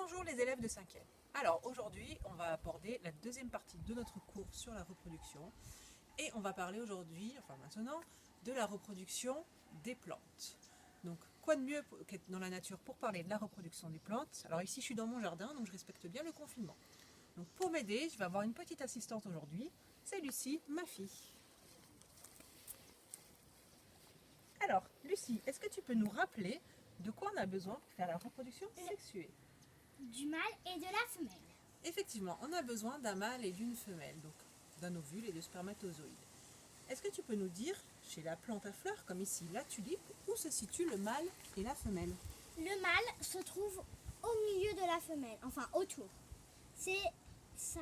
Bonjour les élèves de 5e. Alors aujourd'hui, on va aborder la deuxième partie de notre cours sur la reproduction. Et on va parler aujourd'hui, enfin maintenant, de la reproduction des plantes. Donc quoi de mieux qu'être dans la nature pour parler de la reproduction des plantes? Alors ici je suis dans mon jardin, donc je respecte bien le confinement. Donc pour m'aider, je vais avoir une petite assistante aujourd'hui. C'est Lucie, ma fille. Alors Lucie, est-ce que tu peux nous rappeler de quoi on a besoin pour faire la reproduction sexuée? Du mâle et de la femelle. Effectivement, on a besoin d'un mâle et d'une femelle, donc d'un ovule et de spermatozoïdes. Est-ce que tu peux nous dire, chez la plante à fleurs, comme ici la tulipe, où se situe le mâle et la femelle? Le mâle se trouve au milieu de la femelle, enfin autour. C'est ça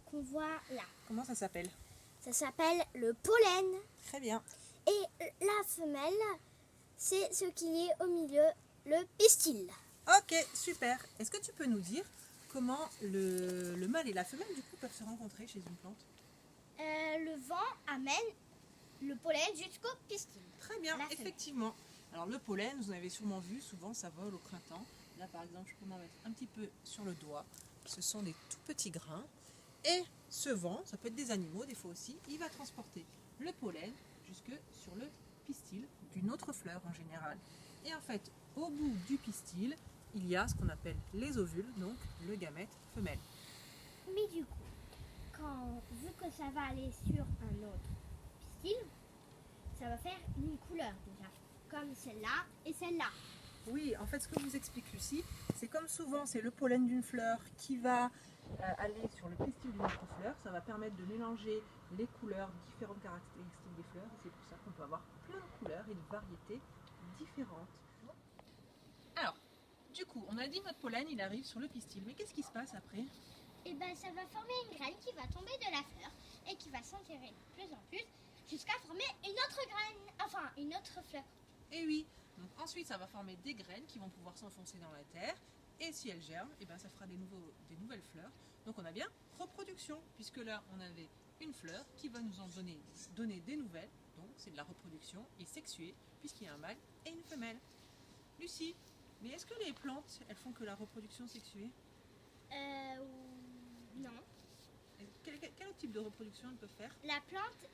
qu'on voit là. Comment ça s'appelle? Ça s'appelle le pollen. Très bien. Et la femelle, c'est ce qui est au milieu, le pistil. Ok, super. Est-ce que tu peux nous dire comment le mâle et la femelle du coup peuvent se rencontrer chez une plante? Le vent amène le pollen jusqu'au pistil. Très bien, La femelle. effectivement. Alors le pollen, vous en avez sûrement vu, souvent ça vole au printemps. Là par exemple, je peux m'en mettre un petit peu sur le doigt. Ce sont des tout petits grains. Et ce vent, ça peut être des animaux des fois aussi, il va transporter le pollen jusque sur le pistil d'une autre fleur en général. Et en fait, au bout du pistil, il y a ce qu'on appelle les ovules, donc le gamète femelle. Mais du coup, vu que ça va aller sur un autre pistil, ça va faire une couleur déjà, comme celle-là et celle-là. Oui, en fait, ce que je vous explique Lucie, c'est comme souvent, c'est le pollen d'une fleur qui va aller sur le pistil d'une autre fleur. Ça va permettre de mélanger les couleurs, différentes caractéristiques des fleurs. Et c'est pour ça qu'on peut avoir plein de couleurs et de variétés différentes. Alors, du coup, on a dit notre pollen, il arrive sur le pistil. Mais qu'est-ce qui se passe après? Et ben ça va former une graine qui va tomber de la fleur et qui va s'enterrer de plus en plus jusqu'à former une autre graine, enfin une autre fleur. Et oui, donc ensuite ça va former des graines qui vont pouvoir s'enfoncer dans la terre. Et si elles germent, et ben ça fera des nouvelles fleurs. Donc on a bien reproduction, puisque là on avait une fleur qui va nous en donner des nouvelles. Donc c'est de la reproduction et sexuée, puisqu'il y a un mâle et une femelle. Lucie, mais est-ce que les plantes, elles font que la reproduction sexuée? Non. Quel autre type de reproduction elles peuvent faire? La plante,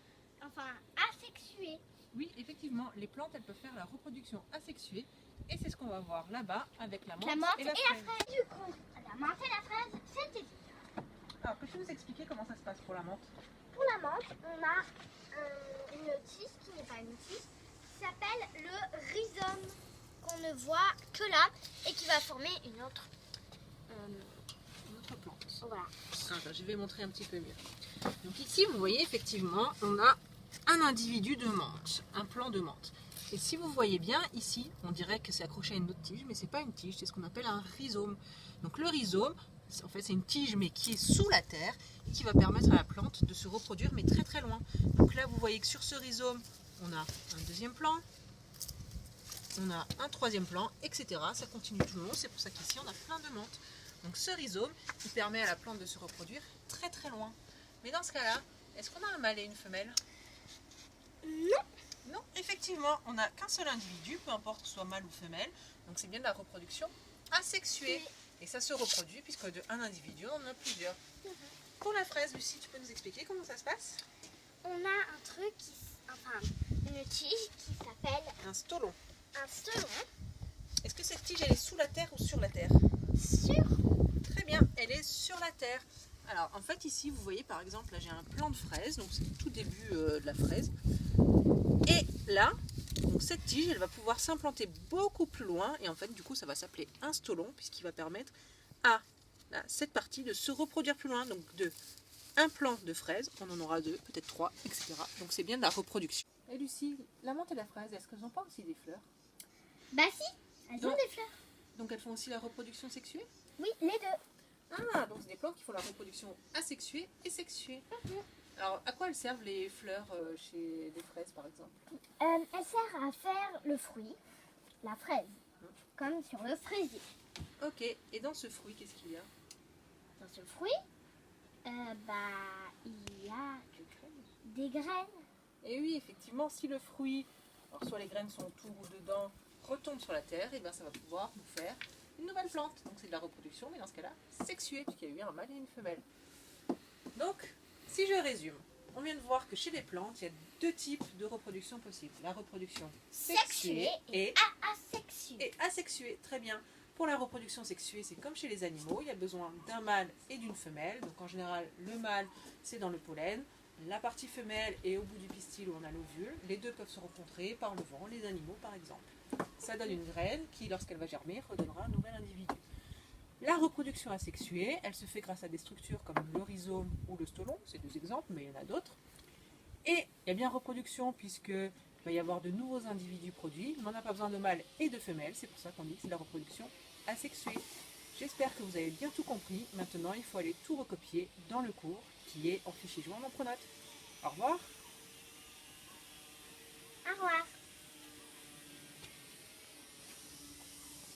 enfin asexuée. Oui, effectivement, les plantes, elles peuvent faire la reproduction asexuée. Et c'est ce qu'on va voir là-bas avec la menthe, La menthe et la fraise. Du coup, la menthe et la fraise, c'est évident. Alors, peux-tu nous expliquer comment ça se passe pour la menthe? Pour la menthe, on a une tige qui n'est pas une tige, qui s'appelle le rhizome, qu'on ne voit que là et qui va former une autre Plante. voilà. Attends, je vais montrer un petit peu mieux. Donc ici, vous voyez, effectivement, on a un individu de menthe, un plant de menthe. Et si vous voyez bien, ici, on dirait que c'est accroché à une autre tige, mais c'est pas une tige, c'est ce qu'on appelle un rhizome. Donc le rhizome, en fait, c'est une tige, mais qui est sous la terre, et qui va permettre à la plante de se reproduire, mais très très loin. Donc là, vous voyez que sur ce rhizome, on a un deuxième plan, on a un troisième plan, etc. Ça continue tout le long, c'est pour ça qu'ici, on a plein de menthes. Donc ce rhizome, il permet à la plante de se reproduire très très loin. Mais dans ce cas-là, est-ce qu'on a un mâle et une femelle? Non. Non, effectivement, on n'a qu'un seul individu, peu importe que ce soit mâle ou femelle. Donc c'est bien de la reproduction asexuée. Et ça se reproduit puisque de un individu, on en a plusieurs. Pour la fraise, Lucie, tu peux nous expliquer comment ça se passe? On a un truc, une tige qui s'appelle Un stolon. un stolon. Est-ce que cette tige, elle est sous la terre ou sur la terre? Sur Très bien, elle est sur la terre. Alors en fait ici vous voyez par exemple là j'ai un plant de fraise, donc c'est le tout début de la fraise. Et là, donc cette tige elle va pouvoir s'implanter beaucoup plus loin et en fait du coup ça va s'appeler un stolon puisqu'il va permettre à cette partie de se reproduire plus loin. Donc de un plant de fraise, on en aura deux, peut-être trois, etc. Donc c'est bien de la reproduction. Et Lucie, la menthe et la fraise, est-ce qu'elles n'ont pas aussi des fleurs? Bah si, elles ont Non. des fleurs. Donc elles font aussi la reproduction sexuée? Oui, les deux. Ah, donc c'est des plantes qui font la reproduction asexuée et sexuée. Alors, à quoi elles servent les fleurs chez des fraises, par exemple? Elle sert à faire le fruit, la fraise, comme sur le fraisier. Ok, et dans ce fruit, qu'est-ce qu'il y a? Dans ce fruit, il y a des graines. Et oui, effectivement, si le fruit, alors soit les graines sont tout dedans, retombe sur la terre, et bien ça va pouvoir nous faire une nouvelle plante. Donc c'est de la reproduction, mais dans ce cas-là, sexuée, puisqu'il y a eu un mâle et une femelle. Donc, si je résume, on vient de voir que chez les plantes, il y a deux types de reproduction possibles. La reproduction sexuée et asexuée. et asexuée. Très bien. Pour la reproduction sexuée, c'est comme chez les animaux, il y a besoin d'un mâle et d'une femelle. Donc en général, le mâle, c'est dans le pollen. La partie femelle est au bout du pistil où on a l'ovule. Les deux peuvent se rencontrer par le vent, les animaux par exemple. Ça donne une graine qui, lorsqu'elle va germer, redonnera un nouvel individu. La reproduction asexuée, elle se fait grâce à des structures comme le rhizome ou le stolon, c'est deux exemples, mais il y en a d'autres. Et il y a bien reproduction puisqu'il va y avoir de nouveaux individus produits, mais on n'a pas besoin de mâles et de femelles, c'est pour ça qu'on dit que c'est la reproduction asexuée. J'espère que vous avez bien tout compris. Maintenant, il faut aller tout recopier dans le cours qui est en fichier joint en Pronote. Au revoir.